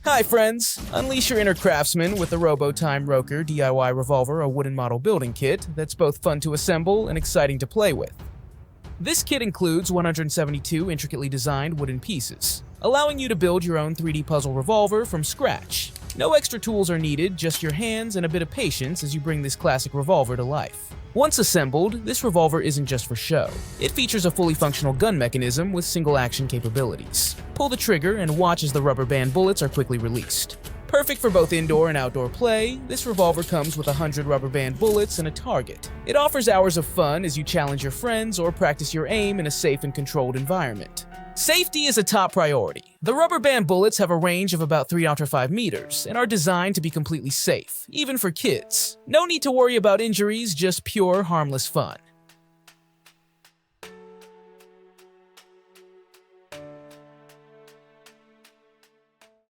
Hi friends! Unleash your inner craftsman with the Robotime Rokr DIY Revolver, a wooden model building kit that's both fun to assemble and exciting to play with. This kit includes 172 intricately designed wooden pieces, allowing you to build your own 3D puzzle revolver from scratch. No extra tools are needed, just your hands and a bit of patience as you bring this classic revolver to life. Once assembled, this revolver isn't just for show. It features a fully functional gun mechanism with single-action capabilities. Pull the trigger and watch as the rubber band bullets are quickly released. Perfect for both indoor and outdoor play, this revolver comes with 100 rubber band bullets and a target. It offers hours of fun as you challenge your friends or practice your aim in a safe and controlled environment. Safety is a top priority. The rubber band bullets have a range of about 3 to 5 meters and are designed to be completely safe, even for kids. No need to worry about injuries, just pure, harmless fun.